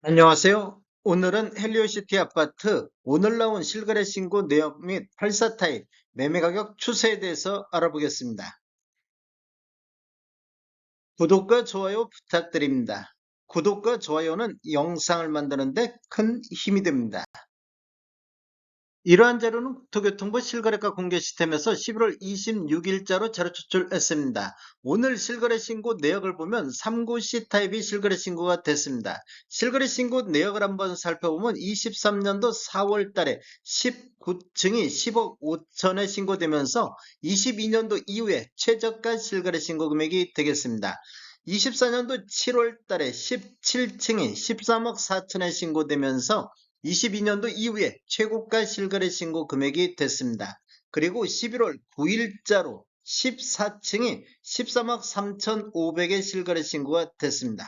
안녕하세요. 오늘은 헬리오시티 아파트 오늘 나온 실거래 신고 내역 및 84 타입 매매 가격 추세에 대해서 알아보겠습니다. 구독과 좋아요 부탁드립니다. 구독과 좋아요는 영상을 만드는데 큰 힘이 됩니다. 이러한 자료는 국토교통부 실거래가 공개 시스템에서 11월 26일자로 자료 추출했습니다. 오늘 실거래 신고 내역을 보면 39C 타입이 실거래 신고가 됐습니다. 실거래 신고 내역을 한번 살펴보면 23년도 4월 달에 19층이 10억 5천에 신고되면서 22년도 이후에 최저가 실거래 신고 금액이 되겠습니다. 24년도 7월 달에 17층이 13억 4천에 신고되면서 22년도 이후에 최고가 실거래 신고 금액이 됐습니다. 그리고 11월 9일자로 14층이 13억 3,500에 실거래 신고가 됐습니다.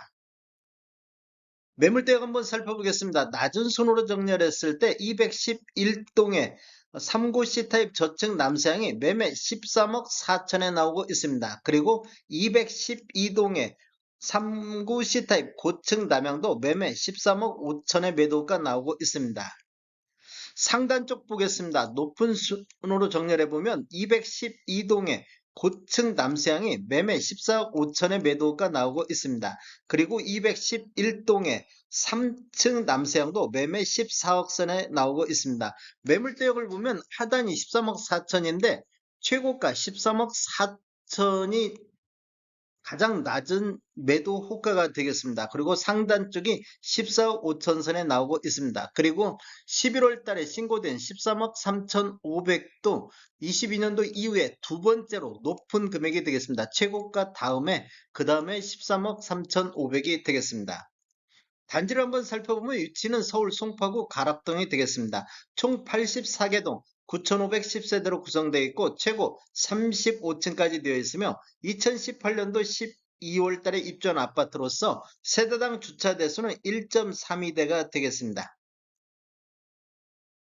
매물대역 한번 살펴보겠습니다. 낮은 순으로 정렬했을 때 211동에 3구C 타입 저층 남서향이 매매 13억 4천에 나오고 있습니다. 그리고 212동에 3구C 타입 고층 남향도 매매 13억 5천에 매도가 나오고 있습니다. 상단 쪽 보겠습니다. 높은 순으로 정렬해보면 212동에 고층 남서향이 매매 14억 5천에 매도가 나오고 있습니다. 그리고 211동에 3층 남서향도 매매 14억 선에 나오고 있습니다. 매물대역을 보면 하단이 13억 4천인데 최고가 13억 4천이 가장 낮은 매도 호가가 되겠습니다. 그리고 상단 쪽이 14억 5천선에 나오고 있습니다. 그리고 11월 달에 신고된 13억 3,500도 22년도 이후에 두 번째로 높은 금액이 되겠습니다. 최고가 다음에 그 다음에 13억 3,500이 되겠습니다. 단지를 한번 살펴보면 위치는 서울 송파구 가락동이 되겠습니다. 총 84개 동 9,510세대로 구성되어 있고 최고 35층까지 되어 있으며 2018년도 12월 달에 입주한 아파트로서 세대당 주차 대수는 1.32대가 되겠습니다.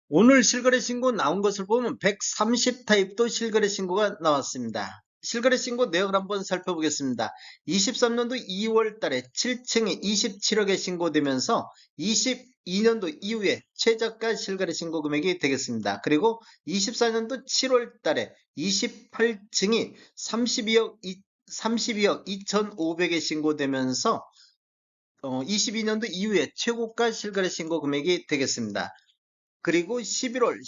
오늘 실거래 신고 나온 것을 보면 130 타입도 실거래 신고가 나왔습니다. 실거래 신고 내역을 한번 살펴보겠습니다. 23년도 2월 달에 7층이 27억에 신고되면서 22년도 이후에 최저가 실거래 신고 금액이 되겠습니다. 그리고 24년도 7월 달에 28층이 32억 2,500에 신고되면서 22년도 이후에 최고가 실거래 신고 금액이 되겠습니다. 그리고 11월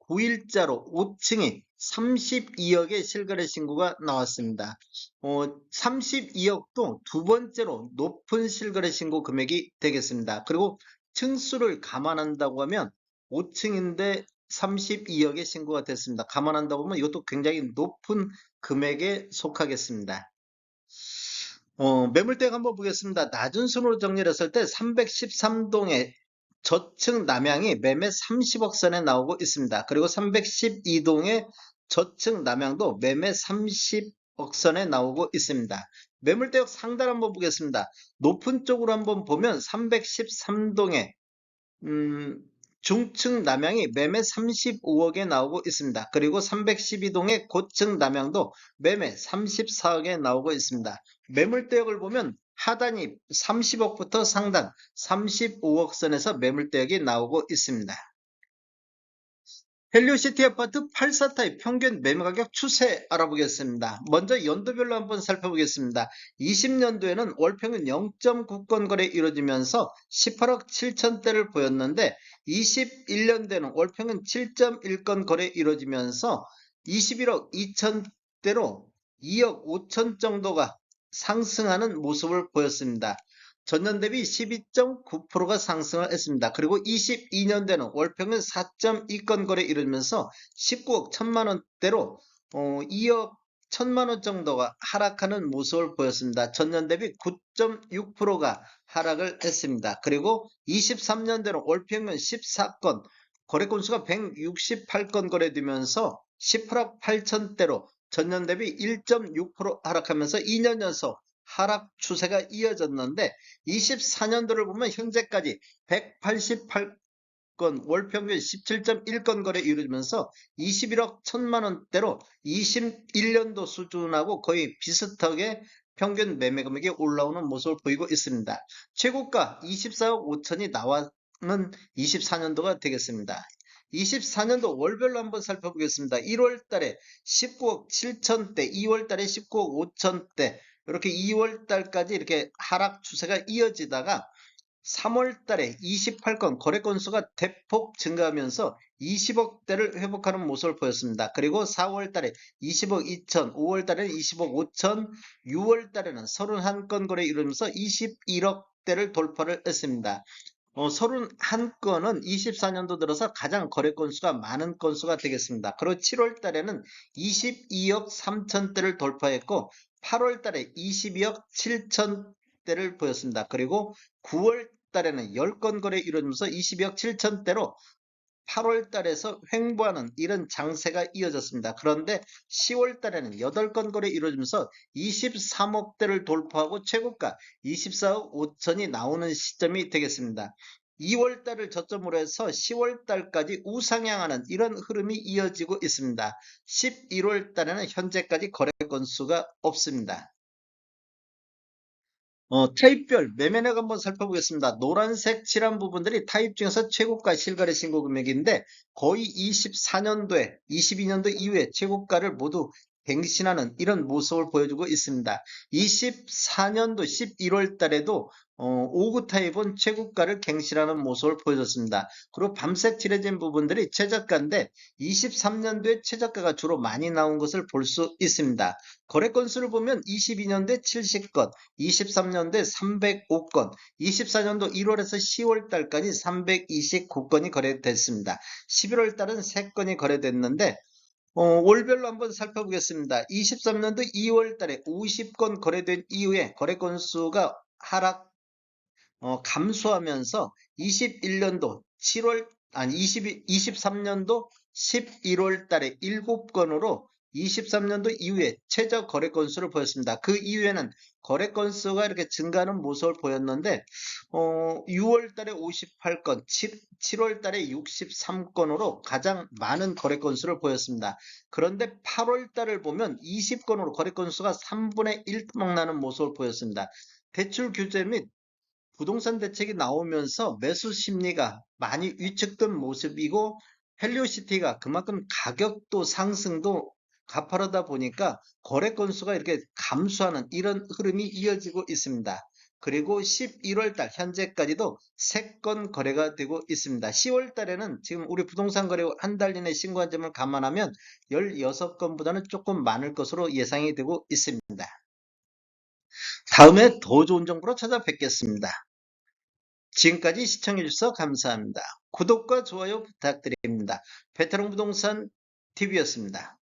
19일자로 5층이 32억의 실거래 신고가 나왔습니다. 32억도 두 번째로 높은 실거래 신고 금액이 되겠습니다. 그리고 층수를 감안한다고 하면 5층인데 32억의 신고가 됐습니다. 감안한다고 하면 이것도 굉장히 높은 금액에 속하겠습니다. 매물대역 한번 보겠습니다. 낮은 순으로 정리했을 때 313동에 저층 남향이 매매 30억 선에 나오고 있습니다. 그리고 312동의 저층 남향도 매매 30억 선에 나오고 있습니다. 매물대역 상단 한번 보겠습니다. 높은 쪽으로 한번 보면 313동에 중층 남향이 매매 35억에 나오고 있습니다. 그리고 312동의 고층 남향도 매매 34억에 나오고 있습니다. 매물대역을 보면 하단이 30억부터 상단 35억 선에서 매물대역이 나오고 있습니다. 헬리오시티 아파트 84 타입 평균 매매가격 추세 알아보겠습니다. 먼저 연도별로 한번 살펴보겠습니다. 20년도에는 월평균 0.9건 거래 이루어지면서 18억 7천대를 보였는데 21년도에는 월평균 7.1건 거래 이루어지면서 21억 2천대로 2억 5천 정도가 상승하는 모습을 보였습니다. 전년 대비 12.9%가 상승을 했습니다. 그리고 22년대는 월평균 4.2건 거래 이루면서 19억 1천만원대로 2억 1천만원 정도가 하락하는 모습을 보였습니다. 전년 대비 9.6%가 하락을 했습니다. 그리고 23년대는 월평균 14건, 거래 건수가 168건 거래되면서 18억 8천대로 전년 대비 1.6% 하락하면서 2년 연속 하락 추세가 이어졌는데 24년도를 보면 현재까지 188건 월평균 17.1건 거래 이루어지면서 21억 1천만원대로 21년도 수준하고 거의 비슷하게 평균 매매 금액이 올라오는 모습을 보이고 있습니다. 최고가 24억 5천이 나와는 24년도가 되겠습니다. 24년도 월별로 한번 살펴보겠습니다. 1월 달에 19억 7천대, 2월 달에 19억 5천대, 이렇게 2월 달까지 이렇게 하락 추세가 이어지다가 3월 달에 28건 거래 건수가 대폭 증가하면서 20억대를 회복하는 모습을 보였습니다. 그리고 4월 달에 20억 2천, 5월 달에는 20억 5천, 6월 달에는 31건 거래 이루면서 21억대를 돌파를 했습니다. 31건은 24년도 들어서 가장 거래 건수가 많은 건수가 되겠습니다. 그리고 7월 달에는 22억 3천대를 돌파했고 8월 달에 22억 7천대를 보였습니다. 그리고 9월 달에는 10건 거래 이루어지면서 22억 7천대로 8월 달에서 횡보하는 이런 장세가 이어졌습니다. 그런데 10월 달에는 8건 거래 이루어지면서 23억대를 돌파하고 최고가 24억 5천이 나오는 시점이 되겠습니다. 2월 달을 저점으로 해서 10월 달까지 우상향하는 이런 흐름이 이어지고 있습니다. 11월 달에는 현재까지 거래 건수가 없습니다. 타입별 매매액 한번 살펴보겠습니다. 노란색 칠한 부분들이 타입 중에서 최고가 실거래 신고 금액인데 거의 24년도에 22년도 이후에 최고가를 모두 갱신하는 이런 모습을 보여주고 있습니다. 24년도 11월 달에도 5구 타입은 최고가를 갱신하는 모습을 보여줬습니다. 그리고 밤색 칠해진 부분들이 최저가인데 23년도에 최저가가 주로 많이 나온 것을 볼 수 있습니다. 거래 건수를 보면 22년도에 70건, 23년도에 305건, 24년도 1월에서 10월 달까지 329건이 거래됐습니다. 11월 달은 3건이 거래됐는데 월별로 한번 살펴보겠습니다. 23년도 2월 달에 50건 거래된 이후에 거래 건수가 감소하면서 21년도 7월 아니 23년도 11월 달에 7건으로 23년도 이후에 최저 거래 건수를 보였습니다. 그 이후에는 거래 건수가 이렇게 증가하는 모습을 보였는데 6월 달에 58건, 7월 달에 63건으로 가장 많은 거래 건수를 보였습니다. 그런데 8월 달을 보면 20건으로 거래 건수가 3분의 1토막 나는 모습을 보였습니다. 대출 규제 및 부동산 대책이 나오면서 매수 심리가 많이 위축된 모습이고 헬리오시티가 그만큼 가격도 상승도 가파르다 보니까 거래 건수가 이렇게 감소하는 이런 흐름이 이어지고 있습니다. 그리고 11월 달 현재까지도 3건 거래가 되고 있습니다. 10월 달에는 지금 우리 부동산 거래 한 달 이내 신고한 점을 감안하면 16건보다는 조금 많을 것으로 예상이 되고 있습니다. 다음에 더 좋은 정보로 찾아뵙겠습니다. 지금까지 시청해주셔서 감사합니다. 구독과 좋아요 부탁드립니다. 베테랑 부동산 TV였습니다.